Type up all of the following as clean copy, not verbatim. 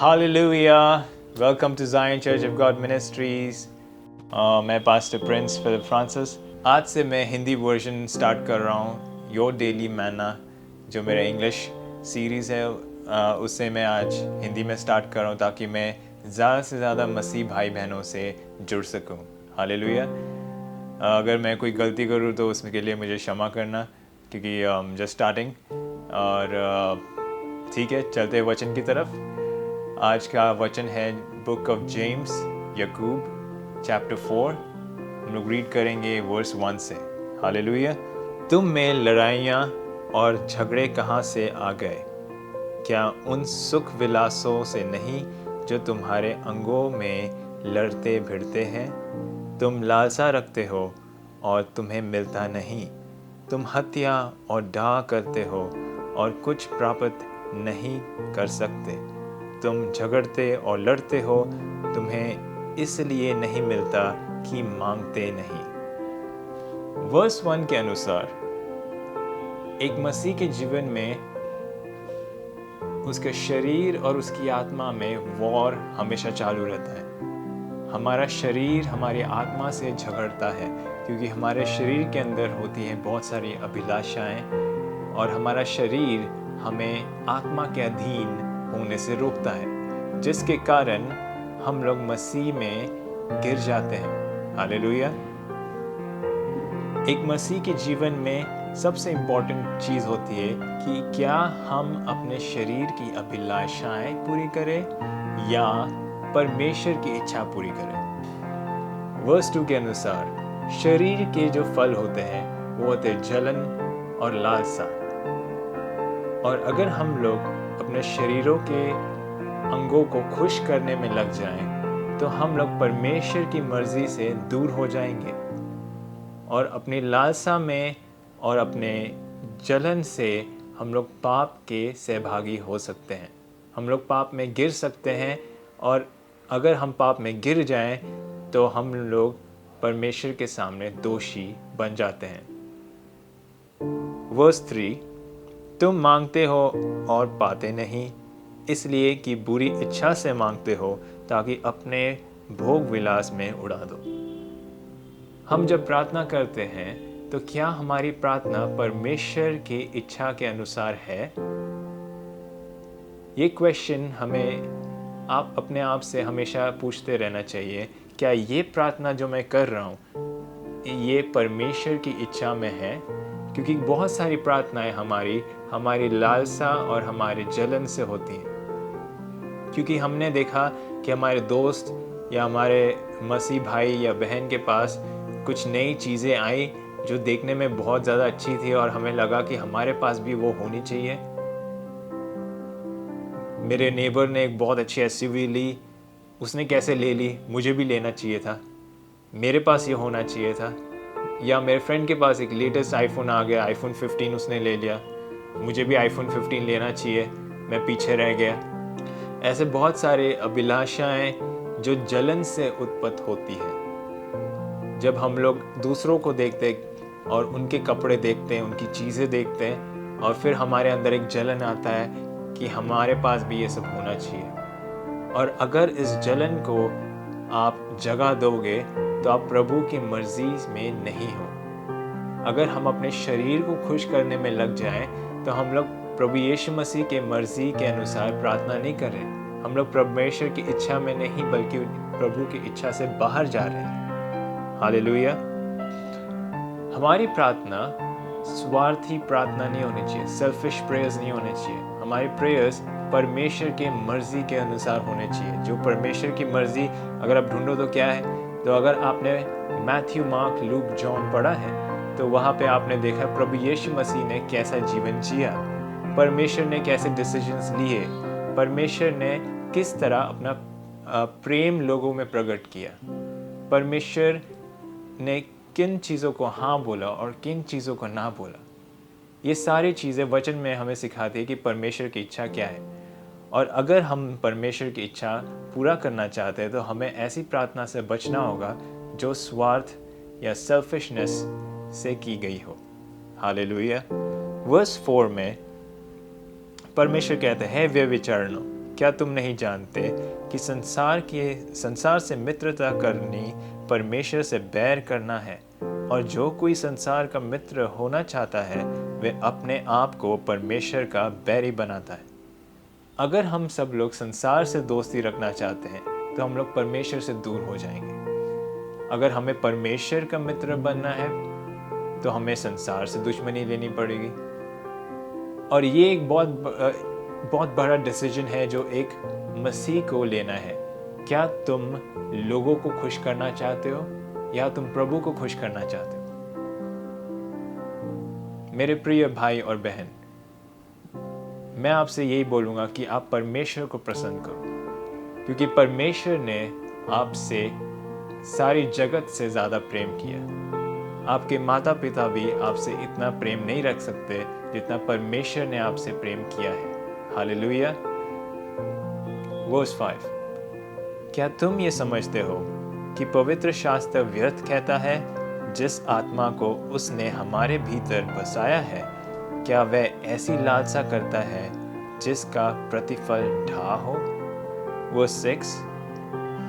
Hallelujah! Welcome to Zion Church of God Ministries. मैं pastor Prince Philip Francis. आज से मैं हिंदी वर्जन स्टार्ट कर रहा हूँ योर डेली मैना, जो मेरा इंग्लिश सीरीज़ है उससे मैं आज हिंदी में स्टार्ट कर रहा हूँ ताकि मैं ज़्यादा से ज़्यादा मसीह भाई बहनों से जुड़ सकूँ। हालेलुया! अगर मैं कोई गलती करूँ तो उसमें के लिए मुझे क्षमा करना, क्योंकि जस्ट स्टार्टिंग। और ठीक है, चलते वचन की तरफ। आज का वचन है book of James Yakub chapter 4। हम लोग रीड करेंगे वर्स 1 से। हालेलुया! तुम में लड़ाइयाँ और झगड़े कहाँ से आ गए? क्या उन सुख विलासों से नहीं जो तुम्हारे अंगों में लड़ते भिड़ते हैं? तुम लालसा रखते हो और तुम्हें मिलता नहीं। तुम हत्या और डाह करते हो और कुछ प्राप्त नहीं कर सकते। तुम झगड़ते और लड़ते हो, तुम्हें इसलिए नहीं मिलता कि मांगते नहीं। वर्स 1 के अनुसार एक मसीह के जीवन में उसके शरीर और उसकी आत्मा में वॉर हमेशा चालू रहता है। हमारा शरीर हमारी आत्मा से झगड़ता है, क्योंकि हमारे शरीर के अंदर होती हैं बहुत सारी अभिलाषाएं, और हमारा शरीर हमें आत्मा के अधीन होने से रोकता है, जिसके कारण हम लोग मसीह में गिर जाते हैं। हालेलुया! एक मसीह के जीवन में सबसे इम्पोर्टेंट चीज़ होती है कि क्या हम अपने शरीर की अभिलाषाएं पूरी करें या परमेश्वर की इच्छा पूरी करें। वर्स 2 के अनुसार शरीर के जो फल होते हैं वो होते हैं जलन और लालसा। और अगर हम लोग अपने शरीरों के अंगों को खुश करने में लग जाएं, तो हम लोग परमेश्वर की मर्जी से दूर हो जाएंगे और अपनी लालसा में और अपने जलन से हम लोग पाप के सहभागी हो सकते हैं। हम लोग पाप में गिर सकते हैं, और अगर हम पाप में गिर जाएं तो हम लोग परमेश्वर के सामने दोषी बन जाते हैं। वर्स 3, तुम मांगते हो और पाते नहीं, इसलिए कि बुरी इच्छा से मांगते हो ताकि अपने भोग विलास में उड़ा दो। हम जब प्रार्थना करते हैं तो क्या हमारी प्रार्थना परमेश्वर की इच्छा के अनुसार है? ये क्वेश्चन हमें आप अपने आप से हमेशा पूछते रहना चाहिए। क्या ये प्रार्थना जो मैं कर रहा हूँ ये परमेश्वर की इच्छा में है? क्योंकि बहुत सारी प्रार्थनाएं हमारी लालसा और हमारे जलन से होती हैं, क्योंकि हमने देखा कि हमारे दोस्त या हमारे मसीह भाई या बहन के पास कुछ नई चीज़ें आई जो देखने में बहुत ज़्यादा अच्छी थी, और हमें लगा कि हमारे पास भी वो होनी चाहिए। मेरे नेबर ने एक बहुत अच्छी एसयूवी ली, उसने कैसे ले ली? मुझे भी लेना चाहिए था, मेरे पास ये होना चाहिए था। या मेरे फ्रेंड के पास एक लेटेस्ट आईफोन आ गया, आईफोन 15 उसने ले लिया, मुझे भी आईफोन 15 लेना चाहिए, मैं पीछे रह गया। ऐसे बहुत सारे अभिलाषाएं जो जलन से उत्पन्न होती है। जब हम लोग दूसरों को देखते और उनके कपड़े देखते हैं, उनकी चीज़ें देखते हैं, और फिर हमारे अंदर एक जलन आता है कि हमारे पास भी ये सब होना चाहिए। और अगर इस जलन को आप जगह दोगे तो आप प्रभु की मर्जी में नहीं हो। अगर हम अपने शरीर को खुश करने में लग जाएं तो हम लोग प्रभु यीशु मसीह के मर्जी के अनुसार प्रार्थना नहीं कर रहे। हम लोग परमेश्वर की इच्छा में नहीं बल्कि प्रभु की इच्छा से बाहर जा रहे हैं। हालेलुया! हमारी प्रार्थना स्वार्थी प्रार्थना नहीं होनी चाहिए, सेल्फिश प्रेयर्स नहीं होने चाहिए। हमारी प्रेयर्स परमेश्वर के मर्जी के अनुसार होने चाहिए। जो परमेश्वर की मर्जी अगर आप ढूंढो तो क्या है? तो अगर आपने मैथ्यू, मार्क, लूक, जॉन पढ़ा है तो वहाँ पे आपने देखा प्रभु यीशु मसीह ने कैसा जीवन जिया, परमेश्वर ने कैसे डिसीजंस लिए, परमेश्वर ने किस तरह अपना प्रेम लोगों में प्रकट किया, परमेश्वर ने किन चीज़ों को हाँ बोला और किन चीज़ों को ना बोला। ये सारी चीज़ें वचन में हमें सिखाती है कि परमेश्वर की इच्छा क्या है। और अगर हम परमेश्वर की इच्छा पूरा करना चाहते हैं तो हमें ऐसी प्रार्थना से बचना होगा जो स्वार्थ या सेल्फिशनेस से की गई हो। हालेलुया! वर्स 4 में परमेश्वर कहते हैं, हे व्यभिचारिणों, क्या तुम नहीं जानते कि संसार से मित्रता करनी परमेश्वर से बैर करना है? और जो कोई संसार का मित्र होना चाहता है वह अपने आप को परमेश्वर का बैरी बनाता है। अगर हम सब लोग संसार से दोस्ती रखना चाहते हैं तो हम लोग परमेश्वर से दूर हो जाएंगे। अगर हमें परमेश्वर का मित्र बनना है तो हमें संसार से दुश्मनी लेनी पड़ेगी। और ये एक बहुत बड़ा डिसीजन है जो एक मसीह को लेना है। क्या तुम लोगों को खुश करना चाहते हो या तुम प्रभु को खुश करना चाहते हो? मेरे प्रिय भाई और बहन, मैं आपसे यही बोलूँगा कि आप परमेश्वर को प्रसन्न करो, क्योंकि परमेश्वर ने आपसे सारी जगत से ज़्यादा प्रेम किया। आपके माता पिता भी आपसे इतना प्रेम नहीं रख सकते जितना परमेश्वर ने आपसे प्रेम किया है। हालेलुया। वर्स 5, क्या तुम ये समझते हो कि पवित्र शास्त्र व्यर्थ कहता है, जिस आत्मा को उसने हमारे भीतर बसाया है, क्या वह ऐसी लालसा करता है जिसका प्रतिफल ढा हो? वर्स 6,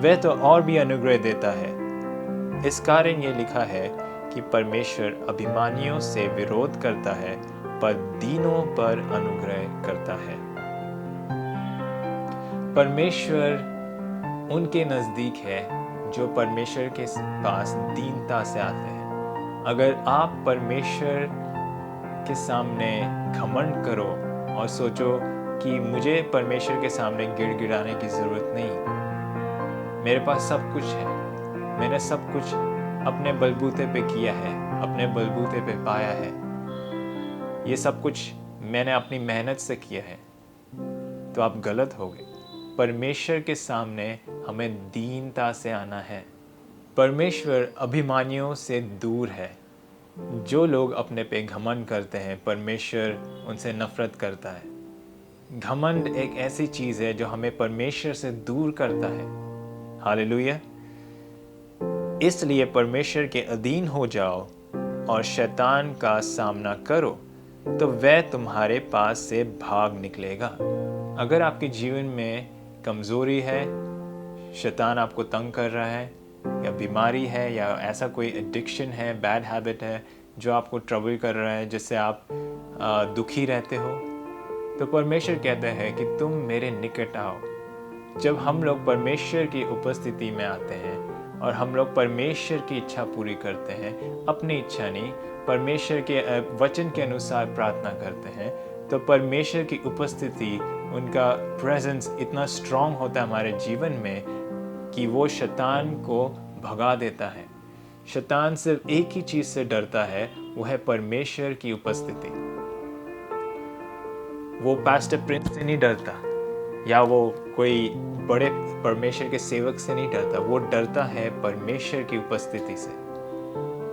वह तो और भी अनुग्रह देता है। इस कारण ये लिखा है कि परमेश्वर अभिमानियों से विरोध करता है पर दीनों पर अनुग्रह करता है। परमेश्वर उनके नज़दीक है जो परमेश्वर के पास दीनता से आते हैं। अगर आप परमेश्वर के सामने घमंड करो और सोचो कि मुझे परमेश्वर के सामने गिड़गिड़ाने की ज़रूरत नहीं, मेरे पास सब कुछ है, मैंने सब कुछ अपने बलबूते पे किया है, अपने बलबूते पे पाया है, ये सब कुछ मैंने अपनी मेहनत से किया है, तो आप गलत हो गए। परमेश्वर के सामने हमें दीनता से आना है। परमेश्वर अभिमानियों से दूर है। जो लोग अपने पे घमंड करते हैं, परमेश्वर उनसे नफरत करता है। घमंड एक ऐसी चीज़ है जो हमें परमेश्वर से दूर करता है। हालेलुया। इसलिए परमेश्वर के अधीन हो जाओ और शैतान का सामना करो, तो वह तुम्हारे पास से भाग निकलेगा। अगर आपके जीवन में कमज़ोरी है, शैतान आपको तंग कर रहा है, या बीमारी है, या ऐसा कोई एडिक्शन है, बैड हैबिट है जो आपको ट्रबल कर रहा है, जिससे आप दुखी रहते हो, तो परमेश्वर कहता है कि तुम मेरे निकट आओ। जब हम लोग परमेश्वर की उपस्थिति में आते हैं और हम लोग परमेश्वर की इच्छा पूरी करते हैं, अपनी इच्छा नहीं, परमेश्वर के वचन के अनुसार प्रार्थना करते हैं, तो परमेश्वर की उपस्थिति, उनका प्रेजेंस इतना स्ट्रांग होता है हमारे जीवन में कि वो शैतान को भगा देता है। शैतान सिर्फ एक ही चीज़ से डरता है, वो है परमेश्वर की उपस्थिति। वो पास्टर प्रिंस से नहीं डरता, या वो कोई बड़े परमेश्वर के सेवक से नहीं डरता, वो डरता है परमेश्वर की उपस्थिति से।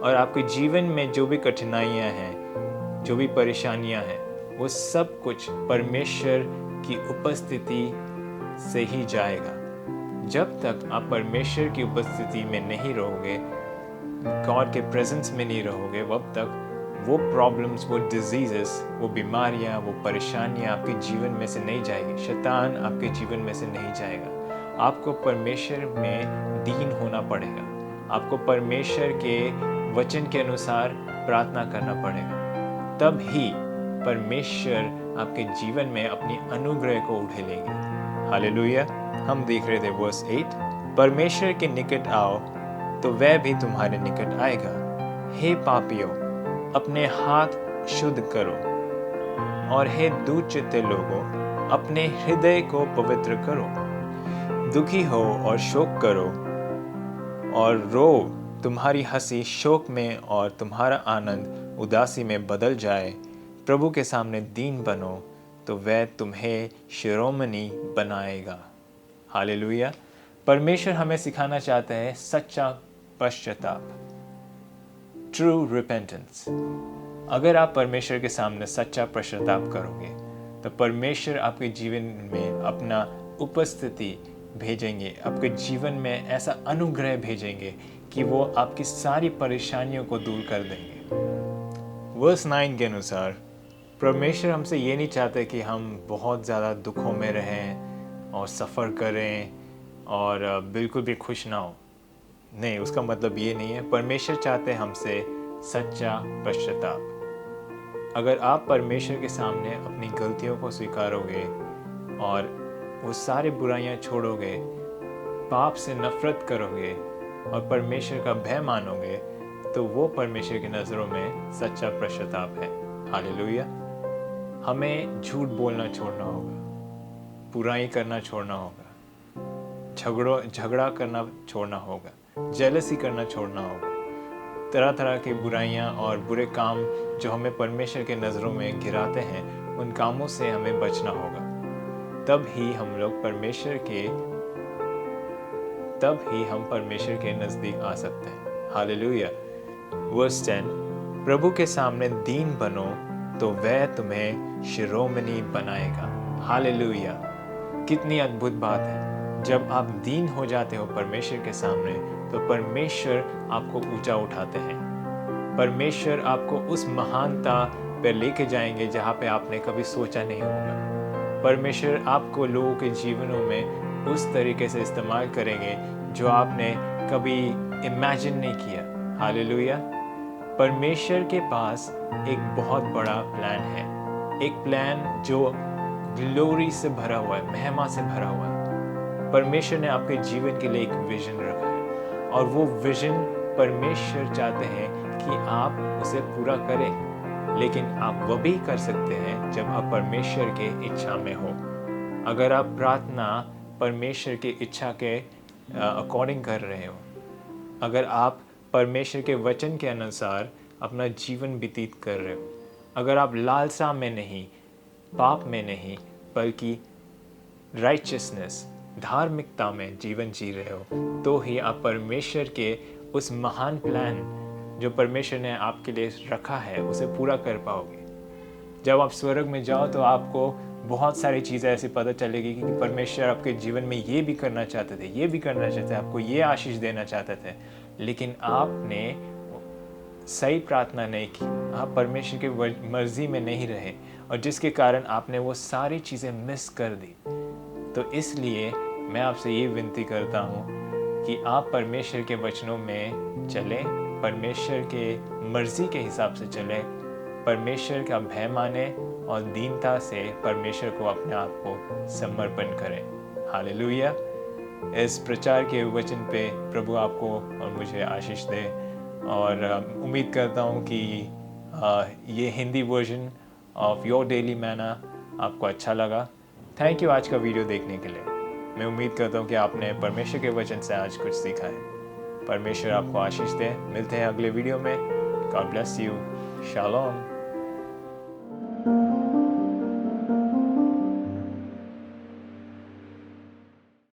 और आपके जीवन में जो भी कठिनाइयाँ हैं, जो भी परेशानियाँ हैं, वो सब कुछ परमेश्वर की उपस्थिति से ही जाएगा। जब तक आप परमेश्वर की उपस्थिति में नहीं रहोगे, गॉड के प्रेजेंस में नहीं रहोगे, तब तक वो प्रॉब्लम्स, वो डिजीजेस, वो बीमारियां, वो परेशानियां आपके जीवन में से नहीं जाएगी। शैतान आपके जीवन में से नहीं जाएगा। आपको परमेश्वर में दीन होना पड़ेगा। आपको परमेश्वर के वचन के अनुसार प्रार्थना करना पड़ेगा। तब ही परमेश्वर आपके जीवन में अपनी अनुग्रह को उठे लेंगे। हालेलुया। हम देख रहे थे वर्स 8, परमेश्वर के निकट आओ तो वह भी तुम्हारे निकट आएगा। हे पापियों, अपने हाथ शुद्ध करो, और हे दुचित्ते लोगों, अपने हृदय को पवित्र करो। दुखी हो और शोक करो और रो, तुम्हारी हंसी शोक में और तुम्हारा आनंद उदासी में बदल जाए। प्रभु के सामने दीन बनो तो वह तुम्हें शिरोमणि बनाएगा। हालेलुया। परमेश्वर हमें सिखाना चाहते हैं सच्चा पश्चाताप, ट्रू रिपेंटेंस। अगर आप परमेश्वर के सामने सच्चा पश्चाताप करोगे तो परमेश्वर आपके जीवन में अपना उपस्थिति भेजेंगे, आपके जीवन में ऐसा अनुग्रह भेजेंगे कि वो आपकी सारी परेशानियों को दूर कर देंगे। वर्स 9 के अनुसार परमेश्वर हमसे ये नहीं चाहते कि हम बहुत ज़्यादा दुखों में रहें, और सफ़र करें और बिल्कुल भी खुश ना हो। नहीं, उसका मतलब ये नहीं है। परमेश्वर चाहते हैं हमसे सच्चा पश्चाताप। अगर आप परमेश्वर के सामने अपनी गलतियों को स्वीकारोगे और वो सारी बुराइयां छोड़ोगे, पाप से नफरत करोगे और परमेश्वर का भय मानोगे, तो वो परमेश्वर की नज़रों में सच्चा पश्चाताप है। हालेलुया। हमें झूठ बोलना छोड़ना होगा, बुराई करना छोड़ना होगा, झगड़ा करना छोड़ना होगा, जेलसी करना छोड़ना होगा। तरह तरह की बुराइयां और बुरे काम जो हमें परमेश्वर के नज़रों में गिराते हैं, उन कामों से हमें बचना होगा। तब ही हम परमेश्वर के नज़दीक आ सकते हैं। हालेलुया। वर्स 10, प्रभु के सामने दीन बनो तो वह तुम्हें शिरोमणि बनाएगा। हालेलुया। कितनी अद्भुत बात है। जब आप दीन हो जाते हो परमेश्वर के सामने, तो परमेश्वर आपको ऊंचा उठाते हैं। परमेश्वर आपको उस महानता पर लेके जाएंगे जहाँ पे आपने कभी सोचा नहीं होगा। परमेश्वर आपको लोगों के जीवनों में उस तरीके से इस्तेमाल करेंगे जो आपने कभी इमेजिन नहीं किया। हालेलुया। परमेश्वर के पास एक बहुत बड़ा प्लान है, एक प्लान जो ग्लोरी से भरा हुआ है, महिमा से भरा हुआ है। परमेश्वर ने आपके जीवन के लिए एक विजन रखा है और वो विजन परमेश्वर चाहते हैं कि आप उसे पूरा करें। लेकिन आप वो भी कर सकते हैं जब आप परमेश्वर के इच्छा में हो। अगर आप प्रार्थना परमेश्वर की इच्छा के अकॉर्डिंग कर रहे हो, अगर आप परमेश्वर के वचन के अनुसार अपना जीवन व्यतीत कर रहे हो, अगर आप लालसा में नहीं, पाप में नहीं, बल्कि राइचियसनेस, धार्मिकता में जीवन जी रहे हो, तो ही आप परमेश्वर के उस महान प्लान जो परमेश्वर ने आपके लिए रखा है उसे पूरा कर पाओगे। जब आप स्वर्ग में जाओ तो आपको बहुत सारी चीज़ें ऐसी पता चलेगी कि परमेश्वर आपके जीवन में ये भी करना चाहते थे, ये भी करना चाहते थे, आपको ये आशीष देना चाहते थे, लेकिन आपने सही प्रार्थना नहीं की, आप परमेश्वर की मर्जी में नहीं रहे और जिसके कारण आपने वो सारी चीज़ें मिस कर दी। तो इसलिए मैं आपसे ये विनती करता हूँ कि आप परमेश्वर के वचनों में चलें, परमेश्वर के मर्जी के हिसाब से चलें, परमेश्वर का भय माने और दीनता से परमेश्वर को अपने आप को समर्पण करें। हालेलुया। इस प्रचार के वचन पे प्रभु आपको और मुझे आशीष दे और उम्मीद करता हूँ कि ये Hindi version of your daily मैना आपको अच्छा लगा। थैंक यू आज का वीडियो देखने के लिए। मैं उम्मीद करता हूँ कि आपने परमेश्वर के वचन से आज कुछ सीखा है। परमेश्वर आपको आशीष दे। मिलते हैं अगले वीडियो में। God bless you. शालोम।